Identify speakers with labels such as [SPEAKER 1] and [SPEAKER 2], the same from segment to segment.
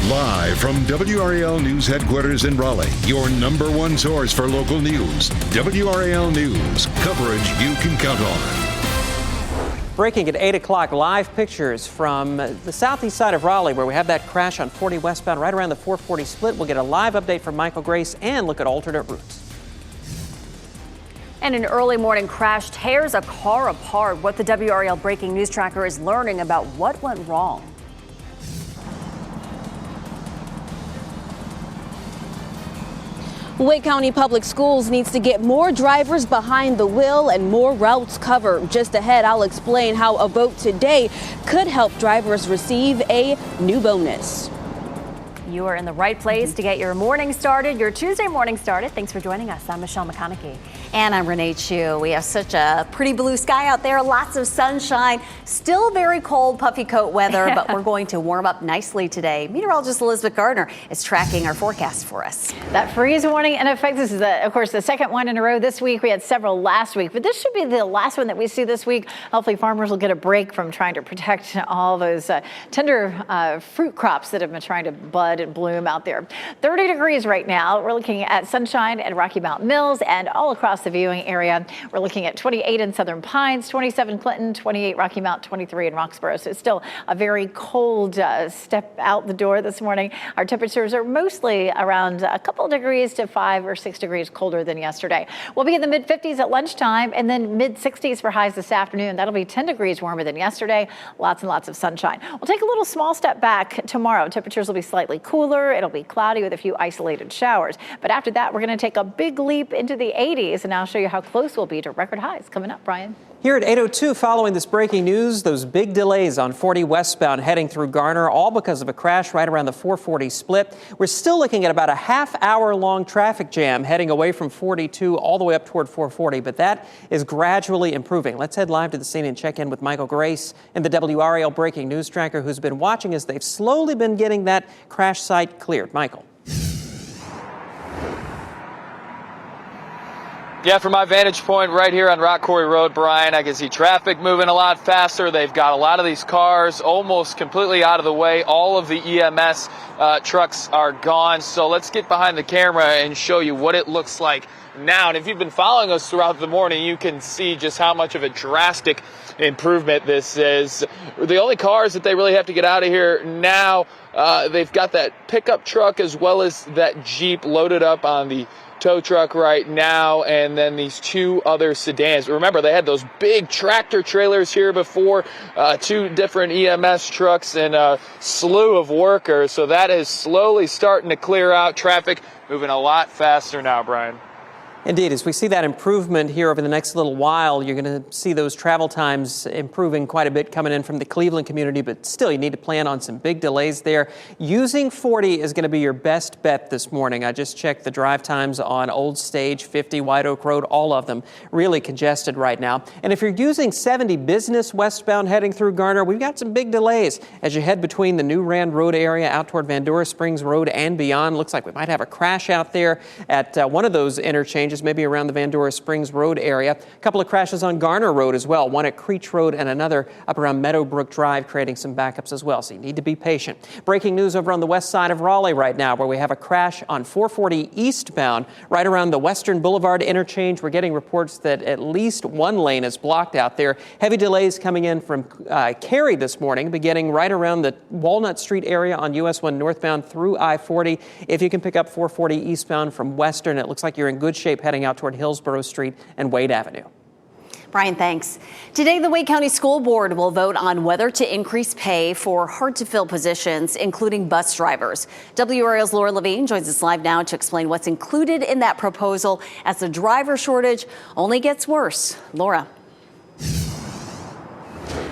[SPEAKER 1] Live from WRAL News Headquarters in Raleigh, your number one source for local news. WRAL News, coverage you can count on.
[SPEAKER 2] Breaking at 8 o'clock, live pictures from the southeast side of Raleigh where we have that crash on 40 westbound right around the 440 split. We'll get a live update from Michael Grace and look at alternate routes.
[SPEAKER 3] And an early morning crash tears a car apart. What the WRAL breaking news tracker is learning about what went wrong.
[SPEAKER 4] Wake County Public Schools needs to get more drivers behind the wheel and more routes covered. Just ahead, I'll explain how a vote today could help drivers receive a new bonus.
[SPEAKER 3] You are in the right place to get your morning started, your Tuesday morning started. Thanks for joining us. I'm Michelle McConaughey.
[SPEAKER 5] And I'm Renee Chu. We have such a pretty blue sky out there, lots of sunshine, still very cold, puffy coat weather, but we're going to warm up nicely today. Meteorologist Elizabeth Gardner is tracking our forecast for us.
[SPEAKER 6] That freeze warning in effect. This is, of course, the second one in a row this week. We had several last week, but this should be the last one that we see this week. Hopefully farmers will get a break from trying to protect all those tender fruit crops that have been trying to bud and bloom out there. 30 degrees right now. We're looking at sunshine at Rocky Mountain Mills and all across the viewing area. We're looking at 28 in Southern Pines, 27 Clinton, 28 Rocky Mount, 23 in Roxborough. So it's still a very cold step out the door this morning. Our temperatures are mostly around a couple degrees to 5 or 6 degrees colder than yesterday. We'll be in the mid 50s at lunchtime and then mid 60s for highs this afternoon. That'll be 10 degrees warmer than yesterday. Lots and lots of sunshine. We'll take a little small step back tomorrow. Temperatures will be slightly cooler. It'll be cloudy with a few isolated showers. But after that, we're going to take a big leap into the 80s, and I'll show you how close we'll be to record highs coming up. Brian.
[SPEAKER 2] Here at 8:02, following this breaking news, those big delays on 40 westbound heading through Garner, all because of a crash right around the 440 split. We're still looking at about a half-hour-long traffic jam heading away from 42 all the way up toward 440, but that is gradually improving. Let's head live to the scene and check in with Michael Grace and the WRAL breaking news tracker, who's been watching as they've slowly been getting that crash site cleared. Michael.
[SPEAKER 7] Yeah, from my vantage point right here on Rock Quarry Road, Brian, I can see traffic moving a lot faster. They've got a lot of these cars almost completely out of the way. All of the EMS trucks are gone. So let's get behind the camera and show you what it looks like now. And if you've been following us throughout the morning, you can see just how much of a drastic improvement this is. The only cars that they really have to get out of here now, they've got that pickup truck as well as that Jeep loaded up on the tow truck right now, and then these two other sedans. Remember, they had those big tractor trailers here before, two different EMS trucks and a slew of workers. So that is slowly starting to clear out. Traffic moving a lot faster now, Brian.
[SPEAKER 2] Indeed, as we see that improvement here over the next little while, you're going to see those travel times improving quite a bit coming in from the Cleveland community, but still you need to plan on some big delays there. Using 40 is going to be your best bet this morning. I just checked the drive times on Old Stage, 50, White Oak Road, all of them really congested right now. And if you're using 70 business westbound heading through Garner, we've got some big delays as you head between the New Rand Road area out toward Vandora Springs Road and beyond. Looks like we might have a crash out there at one of those interchanges, maybe around the Vandora Springs Road area. A couple of crashes on Garner Road as well, one at Creech Road and another up around Meadowbrook Drive, creating some backups as well, so you need to be patient. Breaking news over on the west side of Raleigh right now, where we have a crash on 440 eastbound right around the Western Boulevard interchange. We're getting reports that at least one lane is blocked out there. Heavy delays coming in from Cary this morning, beginning right around the Walnut Street area on US 1 northbound through I-40. If you can pick up 440 eastbound from Western, it looks like you're in good shape heading out toward Hillsborough Street and Wade Avenue.
[SPEAKER 5] Brian, thanks. Today, the Wake County School Board will vote on whether to increase pay for hard-to-fill positions, including bus drivers. WRAL's Laura Levine joins us live now to explain what's included in that proposal as the driver shortage only gets worse. Laura.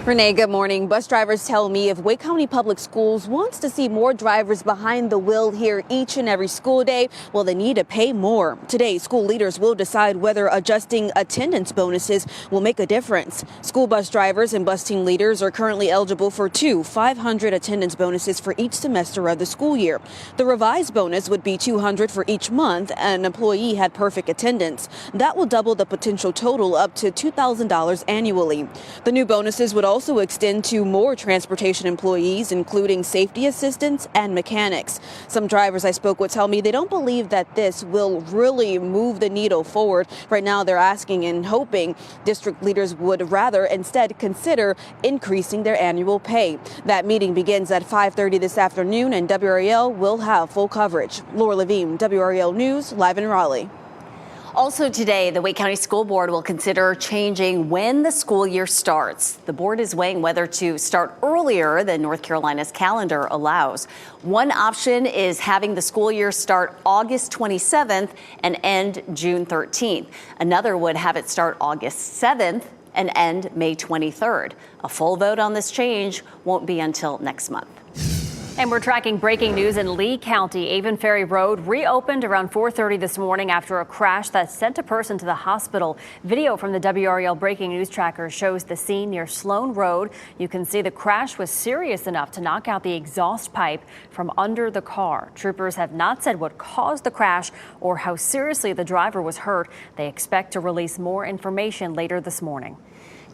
[SPEAKER 4] Renee, good morning. Bus drivers tell me if Wake County Public Schools wants to see more drivers behind the wheel here each and every school day, well, they need to pay more. Today, school leaders will decide whether adjusting attendance bonuses will make a difference. School bus drivers and bus team leaders are currently eligible for two 500 attendance bonuses for each semester of the school year. The revised bonus would be $200 for each month an employee had perfect attendance. That will double the potential total up to $2,000 annually. The new bonuses would also extend to more transportation employees, including safety assistants and mechanics. Some drivers I spoke with tell me they don't believe that this will really move the needle forward. Right now, they're asking and hoping district leaders would rather instead consider increasing their annual pay. That meeting begins at 5:30 this afternoon, and WRAL will have full coverage. Laura Levine, WRAL News, live in Raleigh.
[SPEAKER 5] Also today, the Wake County School Board will consider changing when the school year starts. The board is weighing whether to start earlier than North Carolina's calendar allows. One option is having the school year start August 27th and end June 13th. Another would have it start August 7th and end May 23rd. A full vote on this change won't be until next month.
[SPEAKER 3] And we're tracking breaking news in Lee County. Avon Ferry Road reopened around 4:30 this morning after a crash that sent a person to the hospital. Video from the WRAL breaking news tracker shows the scene near Sloan Road. You can see the crash was serious enough to knock out the exhaust pipe from under the car. Troopers have not said what caused the crash or how seriously the driver was hurt. They expect to release more information later this morning.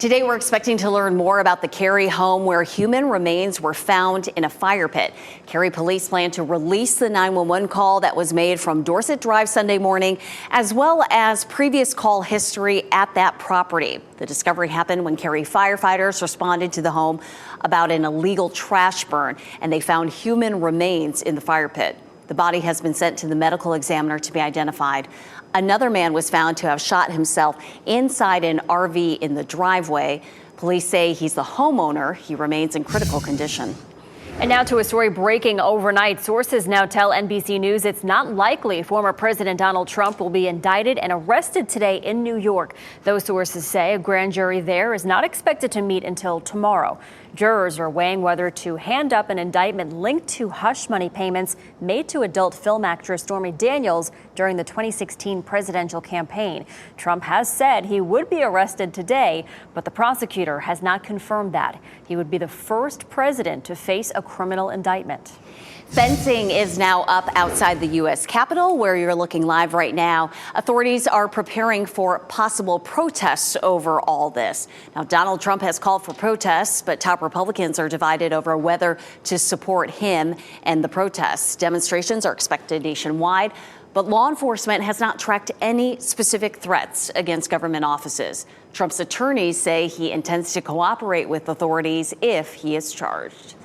[SPEAKER 5] Today, we're expecting to learn more about the Cary home where human remains were found in a fire pit. Cary police plan to release the 911 call that was made from Dorset Drive Sunday morning, as well as previous call history at that property. The discovery happened when Cary firefighters responded to the home about an illegal trash burn, and they found human remains in the fire pit. The body has been sent to the medical examiner to be identified. Another man was found to have shot himself inside an RV in the driveway. Police say he's the homeowner. He remains in critical condition.
[SPEAKER 3] And now to a story breaking overnight. Sources now tell NBC News it's not likely former President Donald Trump will be indicted and arrested today in New York. Those sources say a grand jury there is not expected to meet until tomorrow. Jurors are weighing whether to hand up an indictment linked to hush money payments made to adult film actress Stormy Daniels during the 2016 presidential campaign. Trump has said he would be arrested today, but the prosecutor has not confirmed that. He would be the first president to face a criminal indictment.
[SPEAKER 5] Fencing is now up outside the U.S. Capitol, where you're looking live right now. Authorities are preparing for possible protests over all this. Now, Donald Trump has called for protests, but top Republicans are divided over whether to support him and the protests. Demonstrations are expected nationwide, but law enforcement has not tracked any specific threats against government offices. Trump's attorneys say he intends to cooperate with authorities if he is charged.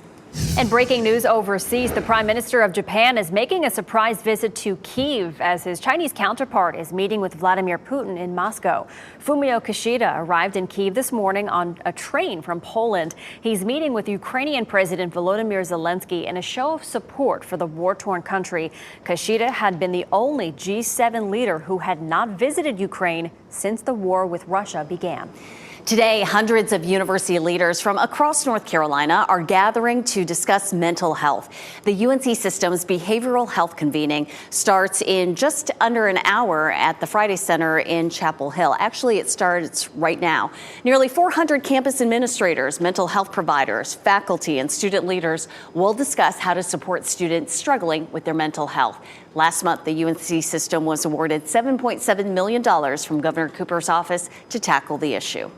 [SPEAKER 3] And breaking news overseas, the Prime Minister of Japan is making a surprise visit to Kyiv as his Chinese counterpart is meeting with Vladimir Putin in Moscow. Fumio Kishida arrived in Kyiv this morning on a train from Poland. He's meeting with Ukrainian President Volodymyr Zelensky in a show of support for the war-torn country. Kishida had been the only G7 leader who had not visited Ukraine since the war with Russia began.
[SPEAKER 5] Today, hundreds of university leaders from across North Carolina are gathering to discuss mental health. The UNC System's behavioral health convening starts in just under an hour at the Friday Center in Chapel Hill. Actually, it starts right now. Nearly 400 campus administrators, mental health providers, faculty, and student leaders will discuss how to support students struggling with their mental health. Last month, the UNC System was awarded $7.7 million from Governor Cooper's office to tackle the issue.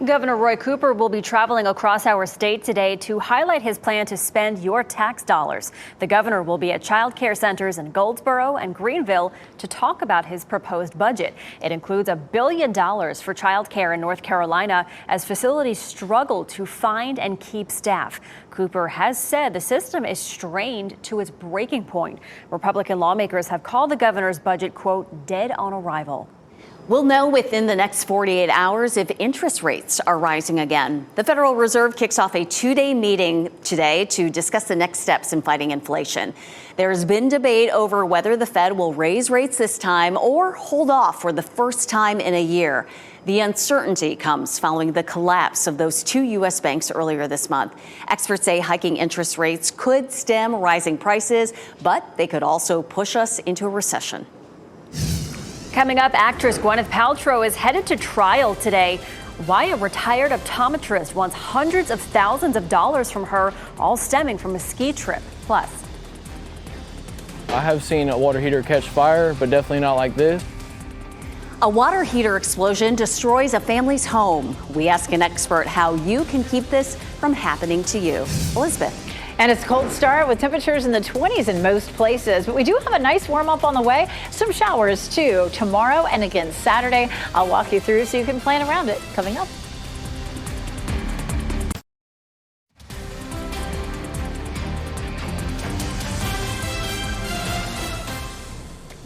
[SPEAKER 3] Governor Roy Cooper will be traveling across our state today to highlight his plan to spend your tax dollars. The governor will be at child care centers in Goldsboro and Greenville to talk about his proposed budget. It includes $1 billion for child care in North Carolina as facilities struggle to find and keep staff. Cooper has said the system is strained to its breaking point. Republican lawmakers have called the governor's budget, quote, dead on arrival.
[SPEAKER 5] We'll know within the next 48 hours if interest rates are rising again. The Federal Reserve kicks off a two-day meeting today to discuss the next steps in fighting inflation. There's been debate over whether the Fed will raise rates this time or hold off for the first time in a year. The uncertainty comes following the collapse of those two U.S. banks earlier this month. Experts say hiking interest rates could stem rising prices, but they could also push us into a recession.
[SPEAKER 3] Coming up, actress Gwyneth Paltrow is headed to trial today. Why a retired optometrist wants hundreds of thousands of dollars from her, all stemming from a ski trip. Plus,
[SPEAKER 8] I have seen a water heater catch fire, but definitely not like this.
[SPEAKER 5] A water heater explosion destroys a family's home. We ask an expert how you can keep this from happening to you. Elizabeth.
[SPEAKER 6] And it's a cold start with temperatures in the 20s in most places, but we do have a nice warm up on the way. Some showers too tomorrow and again Saturday. I'll walk you through so you can plan around it coming up.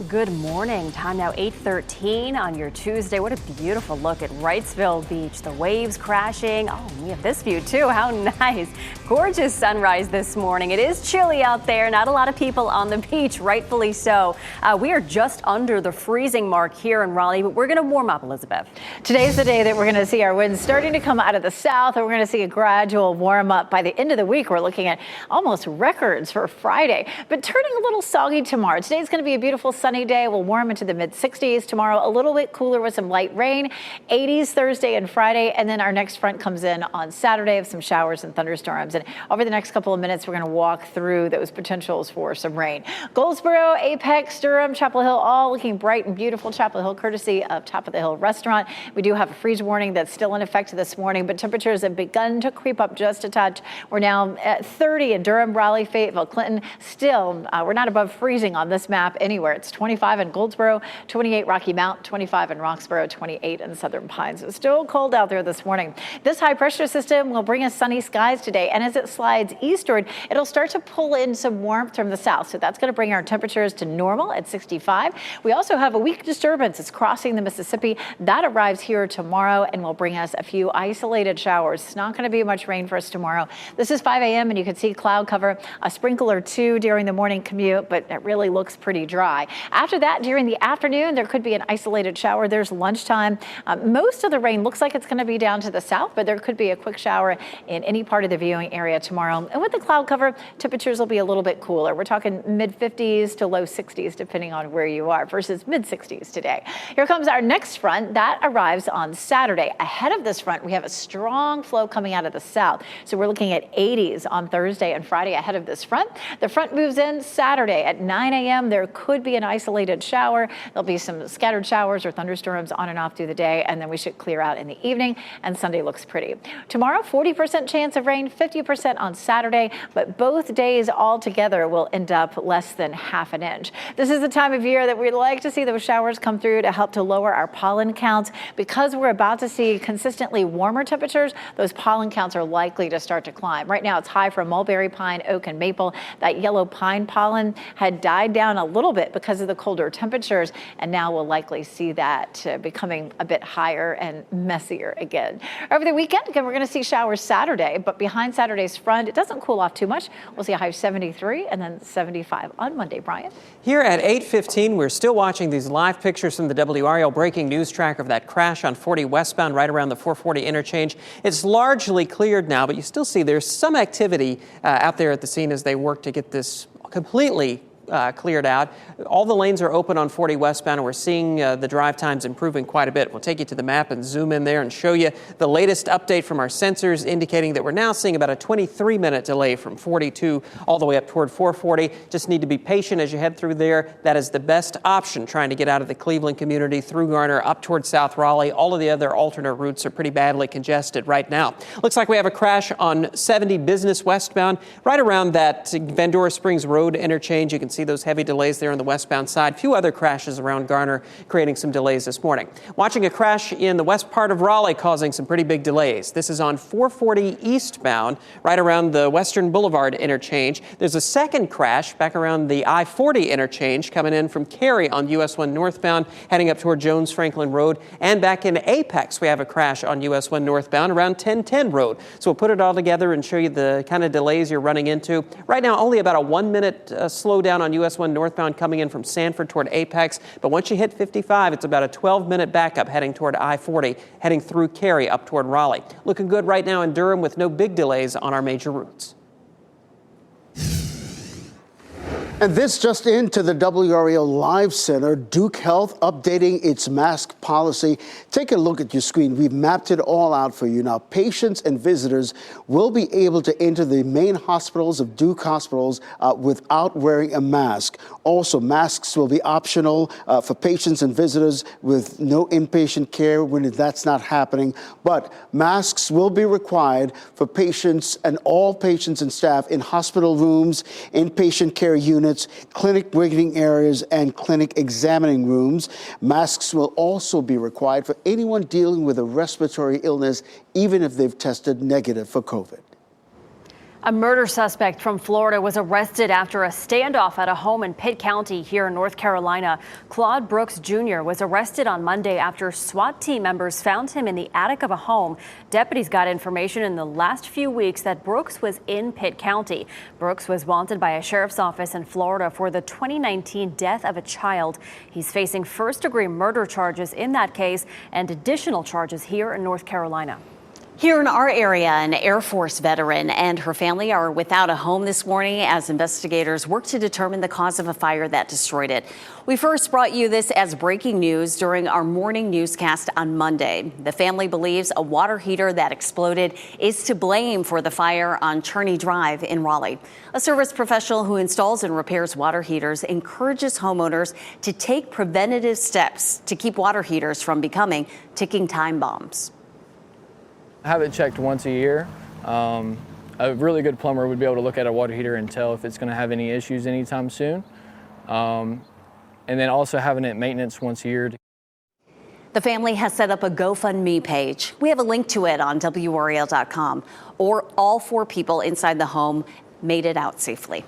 [SPEAKER 3] Good morning. Time now 8:13 on your Tuesday. What a beautiful look at Wrightsville Beach. The waves crashing. Oh, we have this view too. How nice. Gorgeous sunrise this morning. It is chilly out there. Not a lot of people on the beach, rightfully so. We are just under the freezing mark here in Raleigh, but we're going to warm up, Elizabeth.
[SPEAKER 6] Today's the day that we're going to see our winds starting to come out of the south, and we're going to see a gradual warm up. By the end of the week, we're looking at almost records for Friday, but turning a little soggy tomorrow. Today's going to be a beautiful sunny day. We'll warm into the mid 60s tomorrow, a little bit cooler with some light rain, 80s Thursday and Friday. And then our next front comes in on Saturday with some showers and thunderstorms. And over the next couple of minutes, we're going to walk through those potentials for some rain. Goldsboro, Apex, Durham, Chapel Hill, all looking bright and beautiful. Chapel Hill, courtesy of Top of the Hill Restaurant. We do have a freeze warning that's still in effect this morning, but temperatures have begun to creep up just a touch. We're now at 30 in Durham, Raleigh, Fayetteville, Clinton. Still, we're not above freezing on this map anywhere. It's 25 in Goldsboro, 28 Rocky Mount, 25 in Roxborough, 28 in Southern Pines. It's still cold out there this morning. This high pressure system will bring us sunny skies today, and as it slides eastward, it'll start to pull in some warmth from the south. So that's going to bring our temperatures to normal at 65. We also have a weak disturbance. It's crossing the Mississippi. That arrives here tomorrow and will bring us a few isolated showers. It's not going to be much rain for us tomorrow. This is 5 a.m. and you can see cloud cover, a sprinkle or two during the morning commute, but it really looks pretty dry. After that, during the afternoon, there could be an isolated shower. There's lunchtime. Most of the rain looks like it's going to be down to the south, but there could be a quick shower in any part of the viewing area tomorrow. And with the cloud cover, temperatures will be a little bit cooler. We're talking mid 50s to low 60s, depending on where you are, versus mid 60s today. Here comes our next front. That arrives on Saturday. Ahead of this front, we have a strong flow coming out of the south. So we're looking at 80s on Thursday and Friday ahead of this front. The front moves in Saturday at 9 a.m. There could be an isolated shower. There'll be some scattered showers or thunderstorms on and off through the day, and then we should clear out in the evening, and Sunday looks pretty. Tomorrow, 40% chance of rain, 50% on Saturday, but both days altogether will end up less than half an inch. This is the time of year that we'd like to see those showers come through to help to lower our pollen counts. Because we're about to see consistently warmer temperatures, those pollen counts are likely to start to climb. Right now, it's high for mulberry, pine, oak, and maple. That yellow pine pollen had died down a little bit because of the colder temperatures, and now we'll likely see that becoming a bit higher and messier again. Over the weekend, again, we're going to see showers Saturday, but behind Saturday's front, it doesn't cool off too much. We'll see a high of 73 and then 75 on Monday. Brian?
[SPEAKER 2] Here at 8:15, we're still watching these live pictures from the WRAL breaking news tracker of that crash on 40 westbound right around the 440 interchange. It's largely cleared now, but you still see there's some activity out there at the scene as they work to get this completely cleared out. All the lanes are open on 40 westbound, and we're seeing the drive times improving quite a bit. We'll take you to the map and zoom in there and show you the latest update from our sensors indicating that we're now seeing about a 23-minute delay from 42 all the way up toward 440. Just need to be patient as you head through there. That is the best option, trying to get out of the Cleveland community through Garner up toward South Raleigh. All of the other alternate routes are pretty badly congested right now. Looks like we have a crash on 70 Business westbound right around that Vandora Springs Road interchange. You can see those heavy delays there on the westbound side. A few other crashes around Garner creating some delays this morning. Watching a crash in the west part of Raleigh causing some pretty big delays. This is on 440 eastbound right around the Western Boulevard interchange. There's a second crash back around the I-40 interchange coming in from Cary on US 1 northbound heading up toward Jones Franklin Road. And back in Apex, we have a crash on US 1 northbound around 1010 Road. So we'll put it all together and show you the kind of delays you're running into. Right now, only about a 1 minute slowdown on US 1 northbound coming in from Sanford toward Apex. But once you hit 55, it's about a 12-minute backup heading toward I-40, heading through Cary up toward Raleigh. Looking good right now in Durham with no big delays on our major routes.
[SPEAKER 8] And this just into the WRAL Live Center, Duke Health updating its mask policy. Take a look at your screen. We've mapped it all out for you. Now, patients and visitors will be able to enter the main hospitals of Duke hospitals without wearing a mask. Also, masks will be optional for patients and visitors with no inpatient care when that's not happening. But masks will be required for patients and all patients and staff in hospital rooms, inpatient care units, clinic waiting areas, and clinic examining rooms. Masks will also be required for anyone dealing with a respiratory illness, even if they've tested negative for COVID.
[SPEAKER 3] A murder suspect from Florida was arrested after a standoff at a home in Pitt County here in North Carolina. Claude Brooks Jr. was arrested on Monday after SWAT team members found him in the attic of a home. Deputies got information in the last few weeks that Brooks was in Pitt County. Brooks was wanted by a sheriff's office in Florida for the 2019 death of a child. He's facing first-degree murder charges in that case and additional charges here in North Carolina.
[SPEAKER 5] Here in our area, an Air Force veteran and her family are without a home this morning as investigators work to determine the cause of a fire that destroyed it. We first brought you this as breaking news during our morning newscast on Monday. The family believes a water heater that exploded is to blame for the fire on Cherney Drive in Raleigh. A service professional who installs and repairs water heaters encourages homeowners to take preventative steps to keep water heaters from becoming ticking time bombs.
[SPEAKER 9] I have it checked once a year. A really good plumber would be able to look at a water heater and tell if it's going to have any issues anytime soon. And then also having it maintenance once a year.
[SPEAKER 5] The family has set up a GoFundMe page. We have a link to it on WRAL.com. Or all 4 people inside the home made it out safely.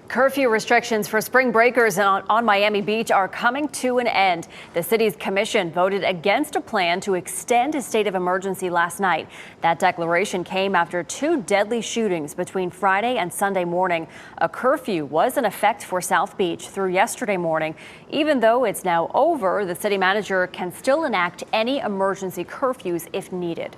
[SPEAKER 3] Curfew restrictions for spring breakers on Miami Beach are coming to an end. The city's commission voted against a plan to extend a state of emergency last night. That declaration came after 2 deadly shootings between Friday and Sunday morning. A curfew was in effect for South Beach through yesterday morning. Even though it's now over, the city manager can still enact any emergency curfews if needed.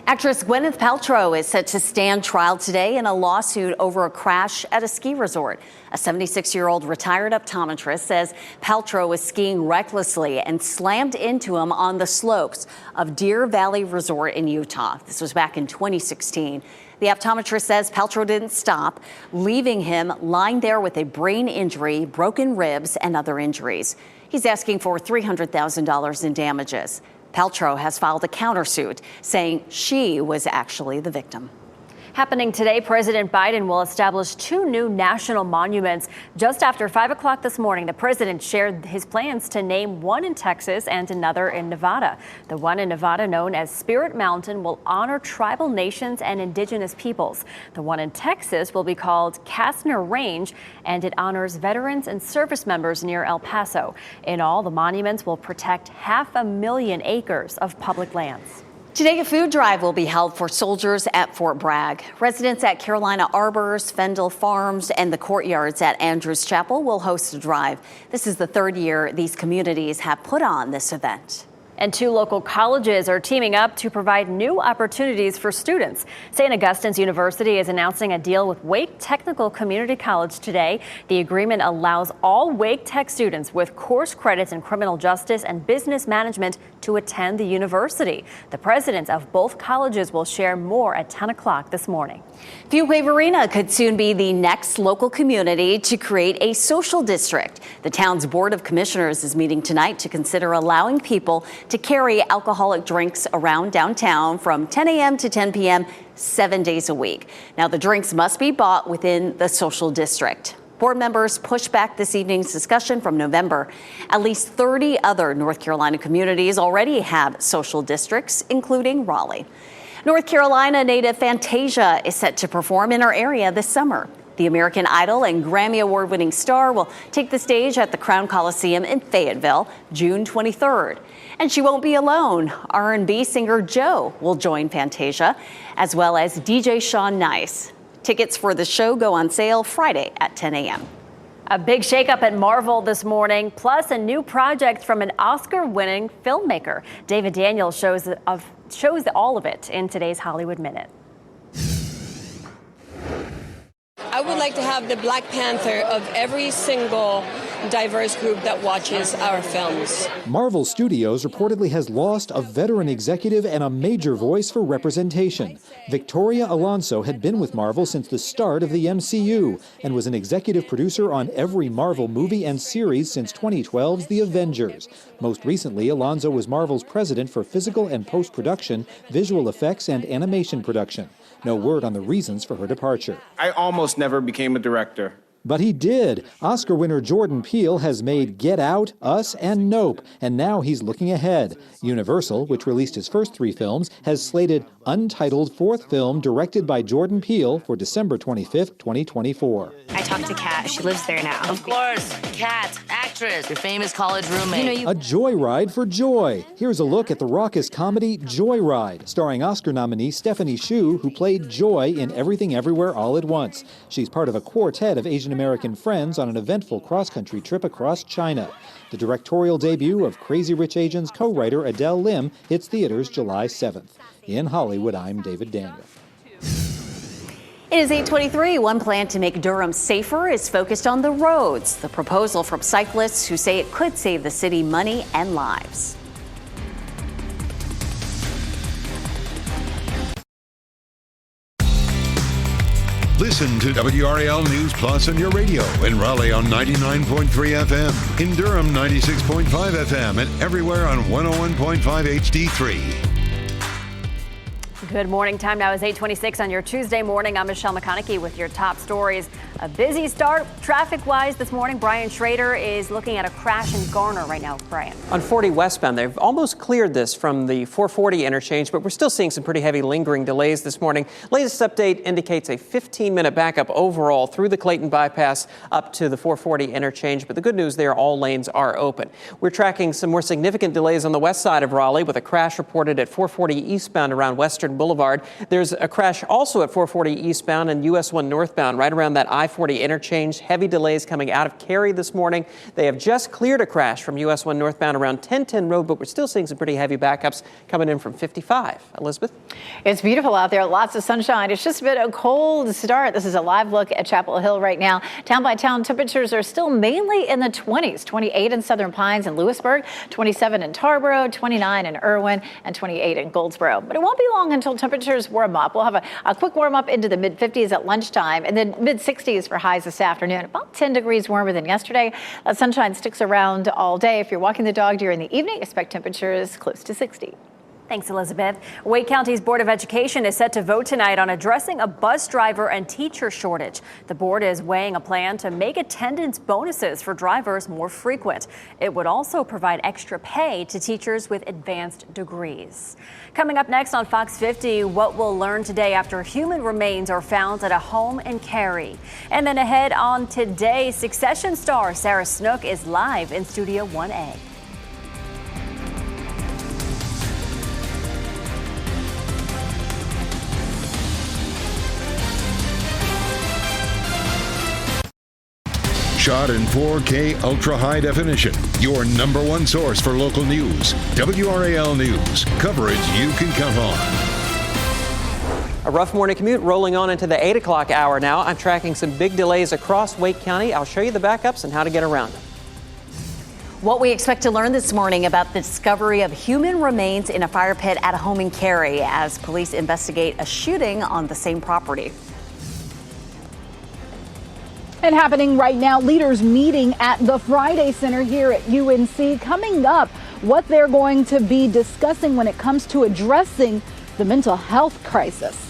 [SPEAKER 5] Actress Gwyneth Paltrow is set to stand trial today in a lawsuit over a crash at a ski resort. A 76-year-old retired optometrist says Paltrow was skiing recklessly and slammed into him on the slopes of Deer Valley Resort in Utah. This was back in 2016. The optometrist says Paltrow didn't stop, leaving him lying there with a brain injury, broken ribs, and other injuries. He's asking for $300,000 in damages. Paltrow has filed a countersuit saying she was actually the victim.
[SPEAKER 3] Happening today, President Biden will establish 2 new national monuments. Just after 5 o'clock this morning, the president shared his plans to name one in Texas and another in Nevada. The one in Nevada, known as Spirit Mountain, will honor tribal nations and indigenous peoples. The one in Texas will be called Kastner Range, and it honors veterans and service members near El Paso. In all, the monuments will protect 500,000 acres of public lands.
[SPEAKER 5] Today, a food drive will be held for soldiers at Fort Bragg. Residents at Carolina Arbors, Fendel Farms, and the courtyards at Andrews Chapel will host a drive. This is the 3rd year these communities have put on this event.
[SPEAKER 3] And 2 local colleges are teaming up to provide new opportunities for students. St. Augustine's University is announcing a deal with Wake Technical Community College today. The agreement allows all Wake Tech students with course credits in criminal justice and business management to attend the university. The presidents of both colleges will share more at 10 o'clock this morning.
[SPEAKER 5] Fuquay Arena could soon be the next local community to create a social district. The town's Board of Commissioners is meeting tonight to consider allowing people to carry alcoholic drinks around downtown from 10 a.m. to 10 p.m. 7 days a week. Now, the drinks must be bought within the social district. Board members pushed back this evening's discussion from November. At least 30 other North Carolina communities already have social districts, including Raleigh. North Carolina native Fantasia is set to perform in our area this summer. The American Idol and Grammy Award-winning star will take the stage at the Crown Coliseum in Fayetteville, June 23rd. And she won't be alone. R&B singer Joe will join Fantasia, as well as DJ Sean Nice. Tickets for the show go on sale Friday at 10 a.m.
[SPEAKER 3] A big shakeup at Marvel this morning, plus a new project from an Oscar-winning filmmaker. David Daniels shows all of it in today's Hollywood Minute.
[SPEAKER 10] I would like to have the Black Panther of every single diverse group that watches our films.
[SPEAKER 11] Marvel Studios reportedly has lost a veteran executive and a major voice for representation. Victoria Alonso had been with Marvel since the start of the MCU and was an executive producer on every Marvel movie and series since 2012's The Avengers. Most recently, Alonso was Marvel's president for physical and post-production, visual effects, and animation production. No word on the reasons for her departure.
[SPEAKER 12] I almost never became a director.
[SPEAKER 11] But he did. Oscar winner Jordan Peele has made Get Out, Us, and Nope, and now he's looking ahead. Universal, which released his first 3 films, has slated untitled 4th film directed by Jordan Peele for December 25th, 2024.
[SPEAKER 13] I talked to Kat. She lives there now.
[SPEAKER 14] Of course, Kat, actress, your famous college roommate.
[SPEAKER 11] A joyride for joy. Here's a look at the raucous comedy Joyride, starring Oscar nominee Stephanie Hsu, who played Joy in Everything Everywhere All at Once. She's part of a quartet of Asian American friends on an eventful cross-country trip across China. The directorial debut of Crazy Rich Asians co-writer Adele Lim hits theaters July 7th. In Hollywood, I'm David Daniel.
[SPEAKER 5] It is 8:23. One plan to make Durham safer is focused on the roads. The proposal from cyclists who say it could save the city money and lives.
[SPEAKER 1] Listen to WRAL News Plus on your radio in Raleigh on 99.3 FM, in Durham 96.5 FM, and everywhere on 101.5 HD3.
[SPEAKER 3] Good morning. Time now is 8:26 on your Tuesday morning. I'm Michelle McConaughey with your top stories. A busy start traffic-wise this morning. Brian Schrader is looking at a crash in Garner right now. Brian.
[SPEAKER 2] On 40 westbound, they've almost cleared this from the 440 interchange, but we're still seeing some pretty heavy lingering delays this morning. Latest update indicates a 15-minute backup overall through the Clayton bypass up to the 440 interchange, but the good news there, all lanes are open. We're tracking some more significant delays on the west side of Raleigh with a crash reported at 440 eastbound around Western Boulevard. There's a crash also at 440 eastbound and US 1 northbound right around that I-40 interchange. Heavy delays coming out of Cary this morning. They have just cleared a crash from US 1 northbound around 1010 Road, but we're still seeing some pretty heavy backups coming in from 55. Elizabeth?
[SPEAKER 6] It's beautiful out there. Lots of sunshine. It's just a bit of a cold start. This is a live look at Chapel Hill right now. Town by town temperatures are still mainly in the 20s. 28 in Southern Pines and Lewisburg, 27 in Tarboro, 29 in Irwin, and 28 in Goldsboro. But it won't be long until temperatures warm up. We'll have a quick warm up into the mid-50s at lunchtime and then mid-60s for highs this afternoon. About 10 degrees warmer than yesterday. That sunshine sticks around all day. If you're walking the dog during the evening, expect temperatures close to 60.
[SPEAKER 3] Thanks, Elizabeth. Wake County's Board of Education is set to vote tonight on addressing a bus driver and teacher shortage. The board is weighing a plan to make attendance bonuses for drivers more frequent. It would also provide extra pay to teachers with advanced degrees. Coming up next on Fox 50, what we'll learn today after human remains are found at a home in Cary. And then ahead on Today, Succession star Sarah Snook is live in Studio 1A.
[SPEAKER 1] Shot in 4K ultra high definition. Your number one source for local news. WRAL News. Coverage you can count on.
[SPEAKER 2] A rough morning commute rolling on into the 8 o'clock hour now. I'm tracking some big delays across Wake County. I'll show you the backups and how to get around them.
[SPEAKER 5] What we expect to learn this morning about the discovery of human remains in a fire pit at a home in Cary as police investigate a shooting on the same property.
[SPEAKER 15] And happening right now, leaders meeting at the Friday Center here at UNC. Coming up, what they're going to be discussing when it comes to addressing the mental health crisis.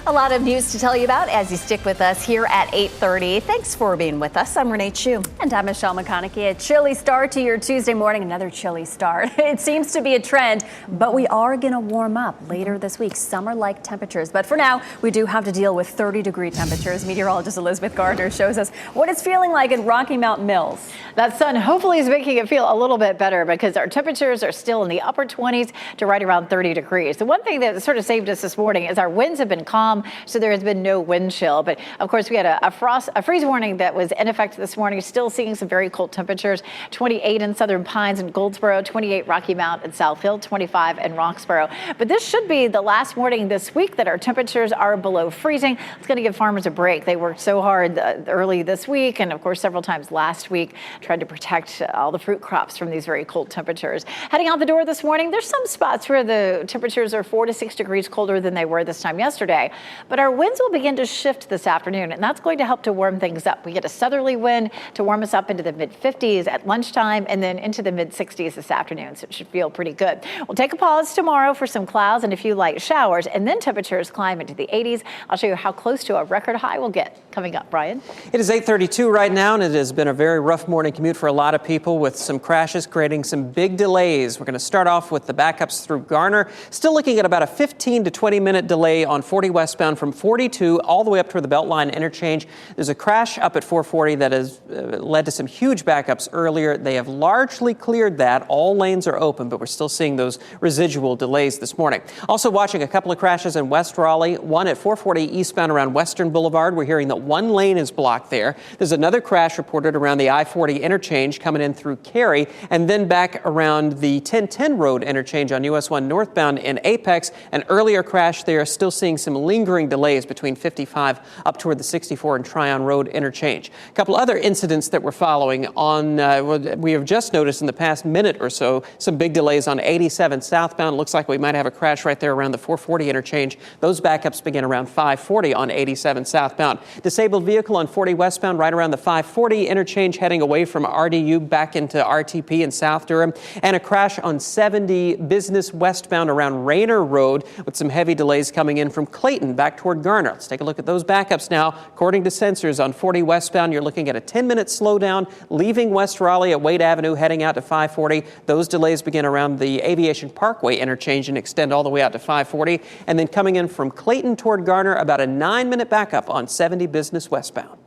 [SPEAKER 5] A lot of news to tell you about as you stick with us here at 8:30. Thanks for being with us. I'm Renee Chu.
[SPEAKER 3] And I'm Michelle McConaughey. A chilly start to your Tuesday morning. Another chilly start. It seems to be a trend, but we are going to warm up later this week. Summer-like temperatures. But for now, we do have to deal with 30-degree temperatures. Meteorologist Elizabeth Gardner shows us what it's feeling like in Rocky Mount Mills.
[SPEAKER 6] That sun hopefully is making it feel a little bit better because our temperatures are still in the upper 20s to right around 30 degrees. The one thing that sort of saved us this morning is our winds have been calm calm, so there has been no wind chill. But of course, we had a freeze warning that was in effect this morning. Still seeing some very cold temperatures. 28 in Southern Pines and Goldsboro, 28 Rocky Mount and South Hill, 25 in Roxborough. But this should be the last morning this week that our temperatures are below freezing. It's going to give farmers a break. They worked so hard early this week and, of course, several times last week, tried to protect all the fruit crops from these very cold temperatures. Heading out the door this morning, there's some spots where the temperatures are 4 to 6 degrees colder than they were this time yesterday. But our winds will begin to shift this afternoon, and that's going to help to warm things up. We get a southerly wind to warm us up into the mid-50s at lunchtime and then into the mid-60s this afternoon, so it should feel pretty good. We'll take a pause tomorrow for some clouds and a few light showers, and then temperatures climb into the 80s. I'll show you how close to a record high we'll get coming up. Brian?
[SPEAKER 2] It is 8:32 right now, and it has been a very rough morning commute for a lot of people with some crashes creating some big delays. We're going to start off with the backups through Garner. Still looking at about a 15 to 20 minute delay on 40 westbound from 42 all the way up toward the Beltline interchange. There's a crash up at 440 that has led to some huge backups earlier. They have largely cleared that. All lanes are open, but we're still seeing those residual delays this morning. Also watching a couple of crashes in West Raleigh, one at 440 eastbound around Western Boulevard. We're hearing that one lane is blocked there. There's another crash reported around the I-40 interchange coming in through Cary, and then back around the 1010 road interchange on US 1 northbound in Apex. An earlier crash there, still seeing some lingering delays between 55 up toward the 64 and Tryon Road interchange. A couple other incidents that we're following on, we have just noticed in the past minute or so, some big delays on 87 southbound. Looks like we might have a crash right there around the 440 interchange. Those backups begin around 540 on 87 southbound. Disabled vehicle on 40 westbound right around the 540 interchange heading away from RDU back into RTP in South Durham. And a crash on 70 business westbound around Rayner Road with some heavy delays coming in from Clayton back toward Garner. Let's take a look at those backups now. According to sensors on 40 westbound, you're looking at a 10-minute slowdown leaving West Raleigh at Wade Avenue heading out to 540. Those delays begin around the Aviation Parkway interchange and extend all the way out to 540. And then coming in from Clayton toward Garner, about a 9-minute backup on 70 business westbound.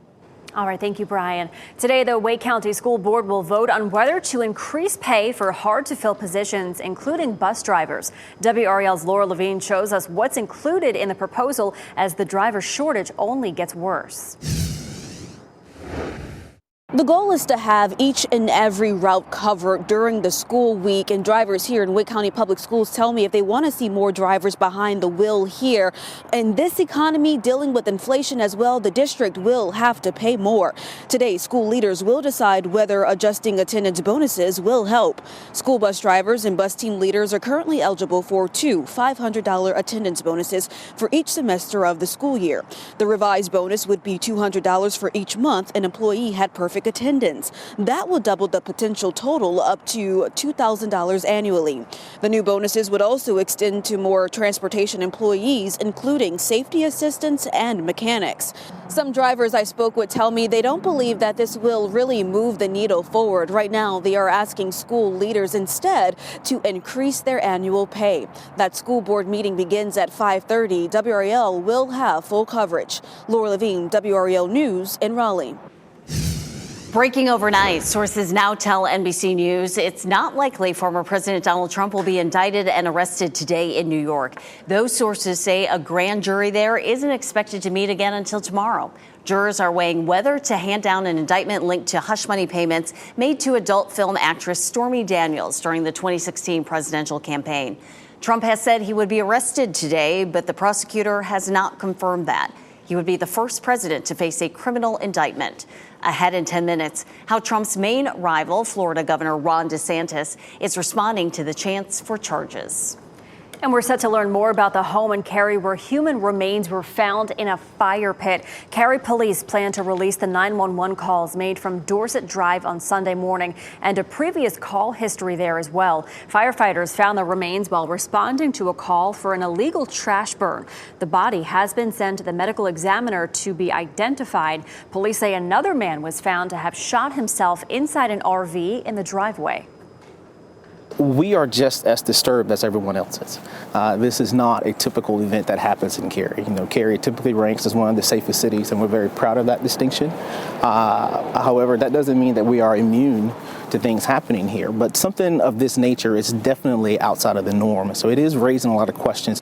[SPEAKER 3] All right, thank you, Brian. Today, the Wake County School Board will vote on whether to increase pay for hard-to-fill positions, including bus drivers. WRAL's Laura Levine shows us what's included in the proposal as the driver shortage only gets worse.
[SPEAKER 4] The goal is to have each and every route covered during the school week, and drivers here in Wake County Public Schools tell me if they want to see more drivers behind the wheel here. In this economy, dealing with inflation as well, the district will have to pay more. Today, school leaders will decide whether adjusting attendance bonuses will help. School bus drivers and bus team leaders are currently eligible for two $500 attendance bonuses for each semester of the school year. The revised bonus would be $200 for each month an employee had perfect attendance. That will double the potential total up to $2,000 annually. The new bonuses would also extend to more transportation employees, including safety assistants and mechanics. Some drivers I spoke with tell me they don't believe that this will really move the needle forward. Right now, they are asking school leaders instead to increase their annual pay. That school board meeting begins at 5:30. WRAL will have full coverage. Laura Levine, WRAL News in Raleigh.
[SPEAKER 5] Breaking overnight, sources now tell NBC News it's not likely former President Donald Trump will be indicted and arrested today in New York. Those sources say a grand jury there isn't expected to meet again until tomorrow. Jurors are weighing whether to hand down an indictment linked to hush money payments made to adult film actress Stormy Daniels during the 2016 presidential campaign. Trump has said he would be arrested today, but the prosecutor has not confirmed that. He would be the first president to face a criminal indictment. Ahead in 10 minutes, how Trump's main rival, Florida Governor Ron DeSantis, is responding to the chance for charges.
[SPEAKER 3] And we're set to learn more about the home in Cary where human remains were found in a fire pit. Cary police plan to release the 911 calls made from Dorset Drive on Sunday morning and a previous call history there as well. Firefighters found the remains while responding to a call for an illegal trash burn. The body has been sent to the medical examiner to be identified. Police say another man was found to have shot himself inside an RV in the driveway.
[SPEAKER 16] We are just as disturbed as everyone else is. This is not a typical event that happens in Cary. Cary typically ranks as one of the safest cities, and we're very proud of that distinction. However, that doesn't mean that we are immune to things happening here. But something of this nature is definitely outside of the norm. So it is raising a lot of questions.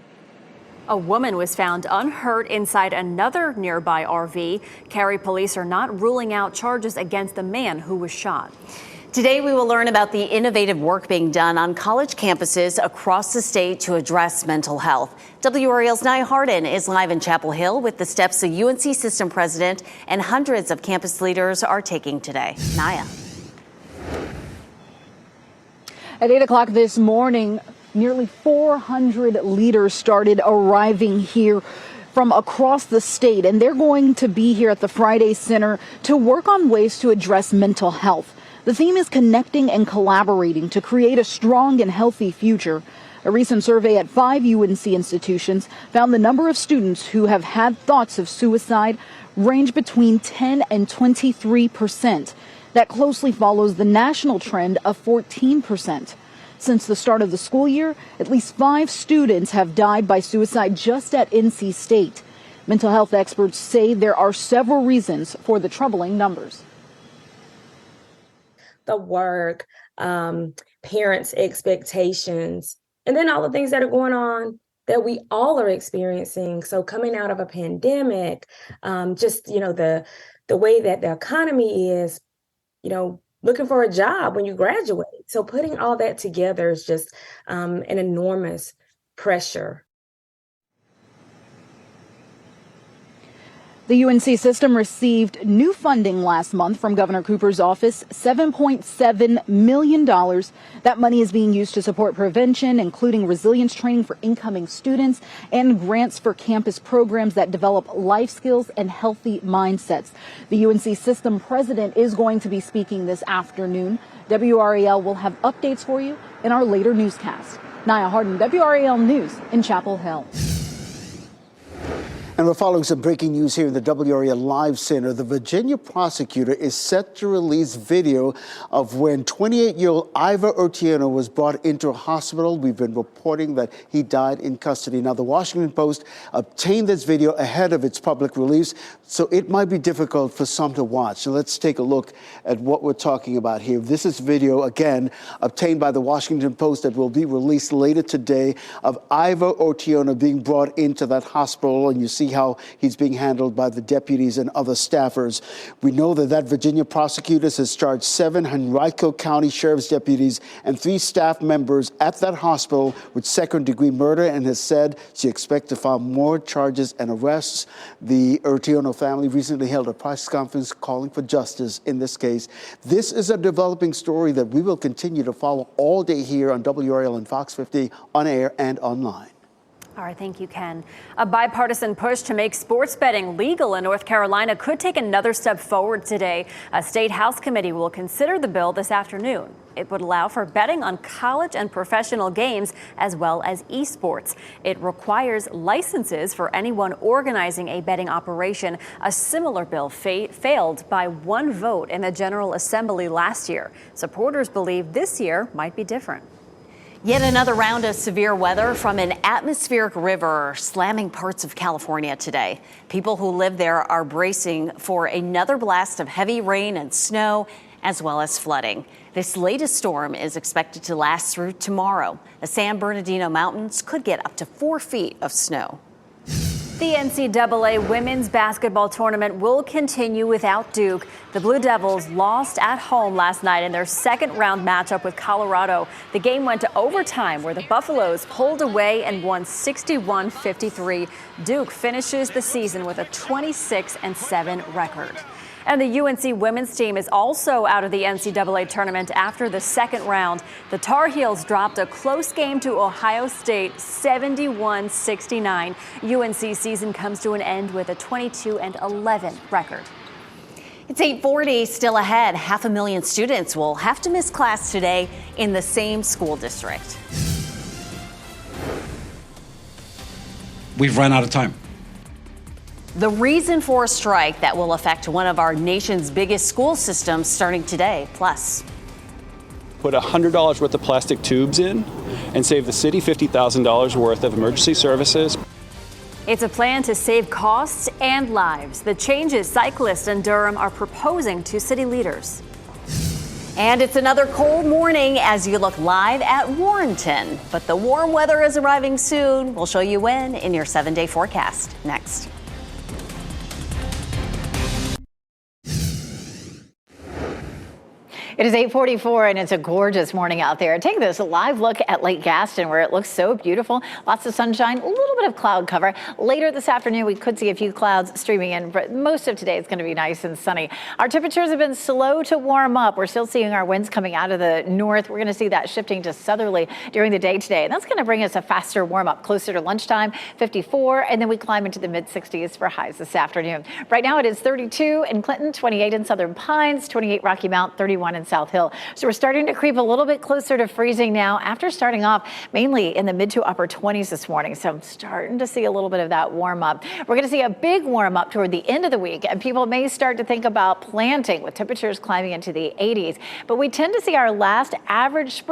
[SPEAKER 3] A woman was found unhurt inside another nearby RV. Cary police are not ruling out charges against the man who was shot.
[SPEAKER 5] Today, we will learn about the innovative work being done on college campuses across the state to address mental health. WRAL's Nia Hardin is live in Chapel Hill with the steps the UNC system president and hundreds of campus leaders are taking today. Nia.
[SPEAKER 15] At 8 o'clock this morning, nearly 400 leaders started arriving here from across the state, and they're going to be here at the Friday Center to work on ways to address mental health. The theme is connecting and collaborating to create a strong and healthy future. A recent survey at 5 UNC institutions found the number of students who have had thoughts of suicide range between 10 and 23%. That closely follows the national trend of 14%. Since the start of the school year, at least 5 students have died by suicide just at NC State. Mental health experts say there are several reasons for the troubling numbers.
[SPEAKER 17] The work, parents' expectations, and then all the things that are going on that we all are experiencing. So coming out of a pandemic, just, the way that the economy is, looking for a job when you graduate. So putting all that together is just an enormous pressure.
[SPEAKER 15] The UNC system received new funding last month from Governor Cooper's office, $7.7 million. That money is being used to support prevention, including resilience training for incoming students and grants for campus programs that develop life skills and healthy mindsets. The UNC system president is going to be speaking this afternoon. WRAL will have updates for you in our later newscast. Nia Hardin, WRAL News in Chapel Hill.
[SPEAKER 8] And we're following some breaking news here in the WRAL Live Center. The Virginia prosecutor is set to release video of when 28-year-old Ivor Otieno was brought into a hospital. We've been reporting that he died in custody. Now, the Washington Post obtained this video ahead of its public release, so it might be difficult for some to watch. So let's take a look at what we're talking about here. This is video, again, obtained by the Washington Post that will be released later today of Ivor Otieno being brought into that hospital, and you see how he's being handled by the deputies and other staffers. We know that Virginia prosecutor has charged 7 Henrico County Sheriff's deputies and 3 staff members at that hospital with second-degree murder, and has said she expects to file more charges and arrests. The Otieno family recently held a press conference calling for justice in this case. This is a developing story that we will continue to follow all day here on WRAL and Fox 50 on air and online.
[SPEAKER 3] All right, thank you, Ken. A bipartisan push to make sports betting legal in North Carolina could take another step forward today. A state House committee will consider the bill this afternoon. It would allow for betting on college and professional games as well as esports. It requires licenses for anyone organizing a betting operation. A similar bill failed by 1 vote in the General Assembly last year. Supporters believe this year might be different.
[SPEAKER 5] Yet another round of severe weather from an atmospheric river slamming parts of California today. People who live there are bracing for another blast of heavy rain and snow, as well as flooding. This latest storm is expected to last through tomorrow. The San Bernardino Mountains could get up to 4 feet of snow.
[SPEAKER 3] The NCAA women's basketball tournament will continue without Duke. The Blue Devils lost at home last night in their second round matchup with Colorado. The game went to overtime where the Buffaloes pulled away and won 61-53. Duke finishes the season with a 26-7 record. And the UNC women's team is also out of the NCAA tournament after the second round. The Tar Heels dropped a close game to Ohio State, 71-69. UNC's season comes to an end with a 22-11 record.
[SPEAKER 5] It's 8:40, still ahead. 500,000 students will have to miss class today in the same school district.
[SPEAKER 18] We've run out of time.
[SPEAKER 5] The reason for a strike that will affect one of our nation's biggest school systems starting today. Plus,
[SPEAKER 19] put $100 worth of plastic tubes in and save the city $50,000 worth of emergency services.
[SPEAKER 3] It's a plan to save costs and lives. The changes cyclists in Durham are proposing to city leaders.
[SPEAKER 5] And it's another cold morning as you look live at Warrenton. But the warm weather is arriving soon. We'll show you when in your 7-day forecast next.
[SPEAKER 6] It is 8:44 and it's a gorgeous morning out there. Take this live look at Lake Gaston where it looks so beautiful. Lots of sunshine, a little bit of cloud cover. Later this afternoon, we could see a few clouds streaming in, but most of today is going to be nice and sunny. Our temperatures have been slow to warm up. We're still seeing our winds coming out of the north. We're going to see that shifting to southerly during the day today. And that's going to bring us a faster warm up closer to lunchtime, 54, and then we climb into the mid 60s for highs this afternoon. Right now it is 32 in Clinton, 28 in Southern Pines, 28 Rocky Mount, 31 in South Hill. So we're starting to creep a little bit closer to freezing now after starting off mainly in the mid to upper 20s this morning. So I'm starting to see a little bit of that warm up. We're going to see a big warm up toward the end of the week, and people may start to think about planting with temperatures climbing into the 80s. But we tend to see our last average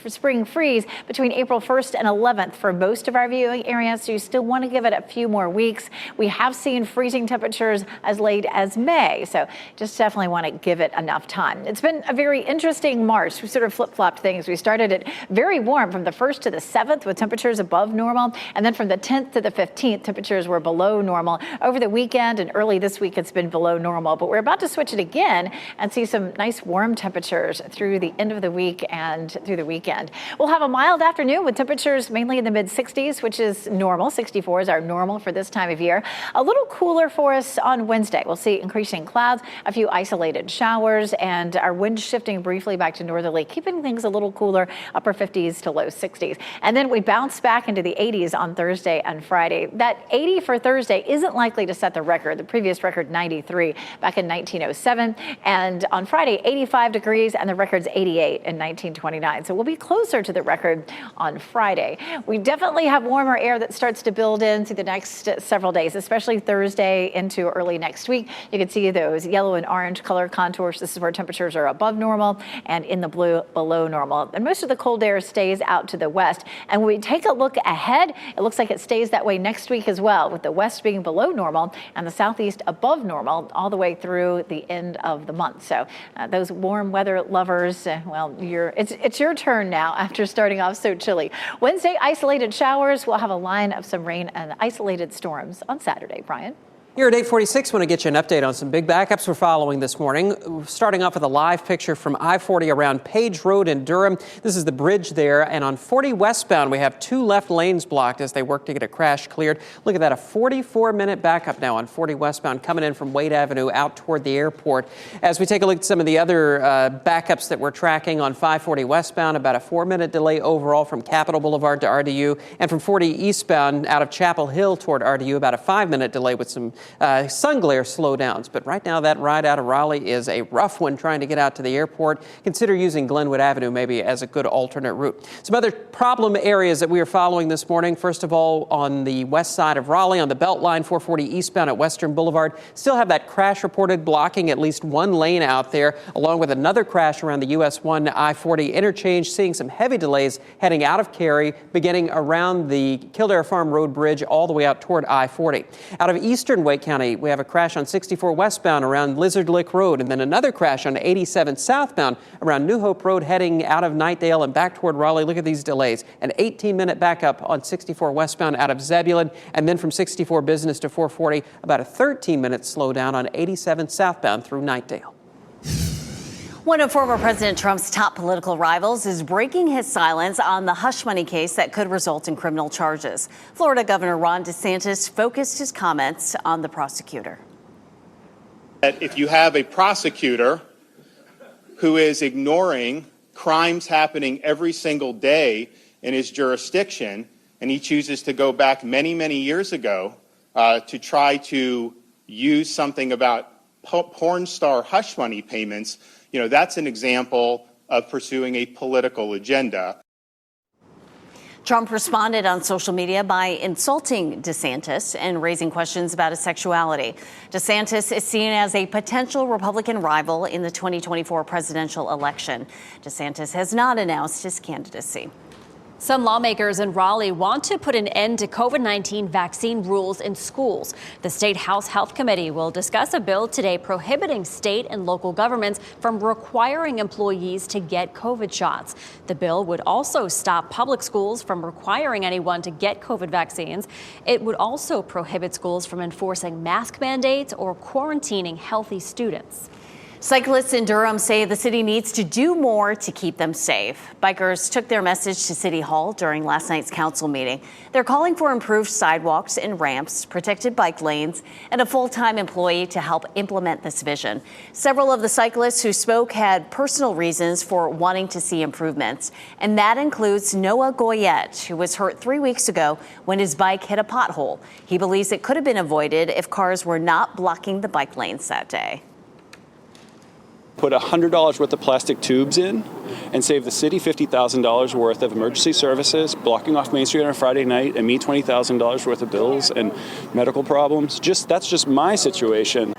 [SPEAKER 6] spring freeze between April 1st and 11th for most of our viewing areas. So you still want to give it a few more weeks. We have seen freezing temperatures as late as May. So just definitely want to give it enough time. It's been a very interesting March. We sort of flip-flopped things. We started it very warm from the 1st to the 7th with temperatures above normal. And then from the 10th to the 15th, temperatures were below normal. Over the weekend and early this week, it's been below normal. But we're about to switch it again and see some nice warm temperatures through the end of the week and through the weekend. We'll have a mild afternoon with temperatures mainly in the mid 60s, which is normal. 64 is our normal for this time of year. A little cooler for us on Wednesday. We'll see increasing clouds, a few isolated showers, and our wind shifting briefly back to northerly, keeping things a little cooler, upper 50s to low 60s. And then we bounce back into the 80s on Thursday and Friday. That 80 for Thursday isn't likely to set the record. The previous record, 93, back in 1907. And on Friday, 85 degrees, and the record's 88 in 1929. So we'll be closer to the record on Friday. We definitely have warmer air that starts to build in through the next several days, especially Thursday into early next week. You can see those yellow and orange color contours. This is where temperatures are above normal and in the blue below normal. And most of the cold air stays out to the west. And when we take a look ahead, it looks like it stays that way next week as well, with the west being below normal and the southeast above normal all the way through the end of the month. So those warm weather lovers, well, it's your turn now after starting off so chilly. Wednesday, isolated showers. We'll have a line of some rain and isolated storms on Saturday. Brian?
[SPEAKER 2] Here at 8:46, want to get you an update on some big backups we're following this morning. Starting off with a live picture from I-40 around Page Road in Durham. This is the bridge there. And on 40 westbound, we have 2 left lanes blocked as they work to get a crash cleared. Look at that, a 44-minute backup now on 40 westbound coming in from Wade Avenue out toward the airport. As we take a look at some of the other backups that we're tracking on 540 westbound, about a 4-minute delay overall from Capitol Boulevard to RDU. And from 40 eastbound out of Chapel Hill toward RDU, about a 5-minute delay with some sun glare slowdowns. But right now that ride out of Raleigh is a rough one trying to get out to the airport. Consider using Glenwood Avenue maybe as a good alternate route. Some other problem areas that we are following this morning. First of all, on the west side of Raleigh on the Beltline 440 eastbound at Western Boulevard, still have that crash reported blocking at least one lane out there, along with another crash around the US 1 I-40 interchange, seeing some heavy delays heading out of Cary, beginning around the Kildare Farm Road Bridge all the way out toward I-40. Out of eastern Wake County, we have a crash on 64 westbound around Lizard Lick Road, and then another crash on 87 southbound around New Hope Road heading out of Knightdale and back toward Raleigh. Look at these delays. An 18-minute backup on 64 westbound out of Zebulon, and then from 64 Business to 440, about a 13-minute slowdown on 87 southbound through Knightdale.
[SPEAKER 5] One of former President Trump's top political rivals is breaking his silence on the hush money case that could result in criminal charges. Florida Governor Ron DeSantis focused his comments on the prosecutor.
[SPEAKER 20] If you have a prosecutor who is ignoring crimes happening every single day in his jurisdiction, and he chooses to go back many, many years ago to try to use something about porn star hush money payments, that's an example of pursuing a political agenda.
[SPEAKER 5] Trump responded on social media by insulting DeSantis and raising questions about his sexuality. DeSantis is seen as a potential Republican rival in the 2024 presidential election. DeSantis has not announced his candidacy.
[SPEAKER 3] Some lawmakers in Raleigh want to put an end to COVID-19 vaccine rules in schools. The State House Health Committee will discuss a bill today prohibiting state and local governments from requiring employees to get COVID shots. The bill would also stop public schools from requiring anyone to get COVID vaccines. It would also prohibit schools from enforcing mask mandates or quarantining healthy students.
[SPEAKER 5] Cyclists in Durham say the city needs to do more to keep them safe. Bikers took their message to City Hall during last night's council meeting. They're calling for improved sidewalks and ramps, protected bike lanes, and a full-time employee to help implement this vision. Several of the cyclists who spoke had personal reasons for wanting to see improvements, and that includes Noah Goyette, who was hurt 3 weeks ago when his bike hit a pothole. He believes it could have been avoided if cars were not blocking the bike lanes that day.
[SPEAKER 19] Put $100 worth of plastic tubes in and save the city $50,000 worth of emergency services, blocking off Main Street on a Friday night, and me $20,000 worth of bills and medical problems. That's just my situation.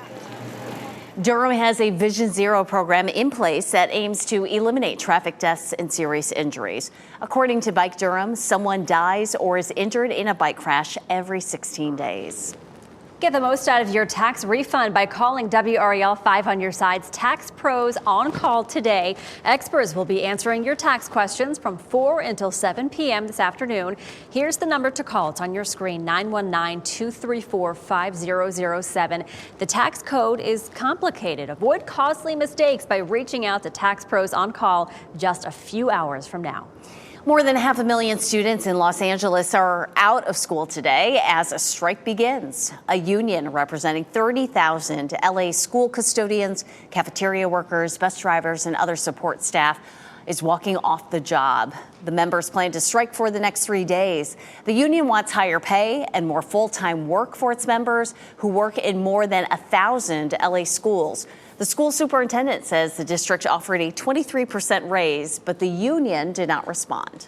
[SPEAKER 5] Durham has a Vision Zero program in place that aims to eliminate traffic deaths and serious injuries. According to Bike Durham, someone dies or is injured in a bike crash every 16 days.
[SPEAKER 3] Get the most out of your tax refund by calling WRAL 5 on your side's Tax Pros on call today. Experts will be answering your tax questions from 4 until 7 p.m. this afternoon. Here's the number to call. It's on your screen, 919-234-5007. The tax code is complicated. Avoid costly mistakes by reaching out to Tax Pros on call just a few hours from now.
[SPEAKER 5] More than 500,000 students in Los Angeles are out of school today as a strike begins. A union representing 30,000 LA school custodians, cafeteria workers, bus drivers, and other support staff is walking off the job. The members plan to strike for the next 3 days. The union wants higher pay and more full-time work for its members who work in more than 1,000 LA schools. The school superintendent says the district offered a 23% raise, but the union did not respond.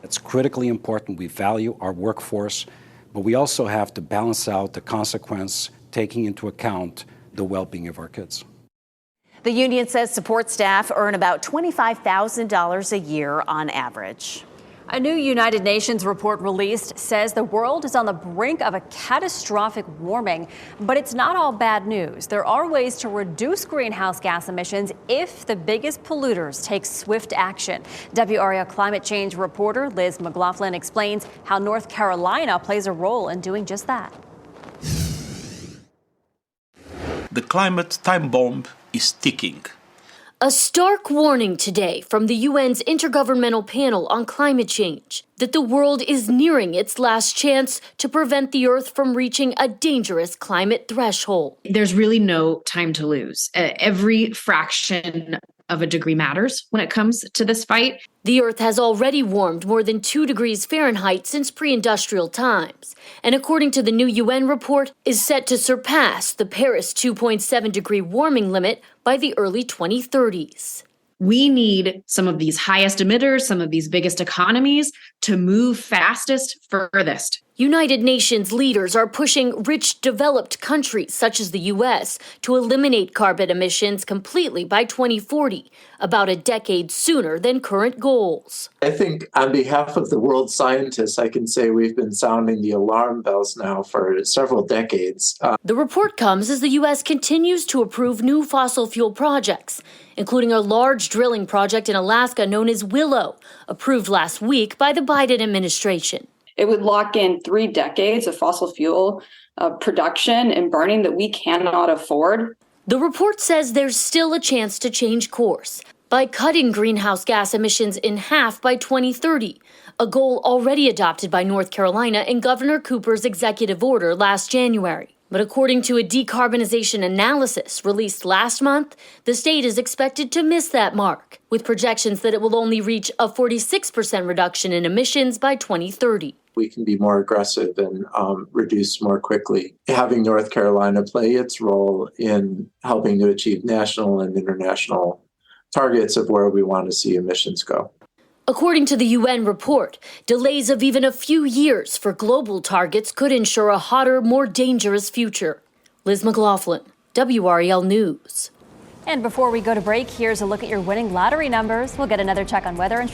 [SPEAKER 18] It's critically important. We value our workforce, but we also have to balance out the consequence, taking into account the well-being of our kids.
[SPEAKER 5] The union says support staff earn about $25,000 a year on average.
[SPEAKER 3] A new United Nations report released says the world is on the brink of a catastrophic warming, but it's not all bad news. There are ways to reduce greenhouse gas emissions if the biggest polluters take swift action. WRAL climate change reporter Liz McLaughlin explains how North Carolina plays a role in doing just that.
[SPEAKER 21] The climate time bomb is ticking.
[SPEAKER 22] A stark warning today from the UN's Intergovernmental Panel on Climate Change that the world is nearing its last chance to prevent the Earth from reaching a dangerous climate threshold.
[SPEAKER 23] There's really no time to lose. Every fraction of a degree matters when it comes to this fight.
[SPEAKER 22] The Earth has already warmed more than 2 degrees Fahrenheit since pre-industrial times, and according to the new UN report, is set to surpass the Paris 2.7 degree warming limit by the early 2030s.
[SPEAKER 23] We need some of these highest emitters, some of these biggest economies to move fastest, furthest.
[SPEAKER 22] United Nations leaders are pushing rich, developed countries such as the U.S. to eliminate carbon emissions completely by 2040, about a decade sooner than current goals.
[SPEAKER 24] I think on behalf of the world scientists, I can say we've been sounding the alarm bells now for several decades.
[SPEAKER 22] The report comes as the U.S. continues to approve new fossil fuel projects, including a large drilling project in Alaska known as Willow, approved last week by the Biden administration.
[SPEAKER 25] It would lock in 3 decades of fossil fuel production and burning that we cannot afford.
[SPEAKER 22] The report says there's still a chance to change course by cutting greenhouse gas emissions in half by 2030, a goal already adopted by North Carolina in Governor Cooper's executive order last January. But according to a decarbonization analysis released last month, the state is expected to miss that mark, with projections that it will only reach a 46% reduction in emissions by 2030.
[SPEAKER 24] We can be more aggressive and reduce more quickly. Having North Carolina play its role in helping to achieve national and international targets of where we want to see emissions go.
[SPEAKER 22] According to the UN report, delays of even a few years for global targets could ensure a hotter, more dangerous future. Liz McLaughlin, WRAL News.
[SPEAKER 3] And before we go to break, here's a look at your winning lottery numbers. We'll get another check on weather and traffic.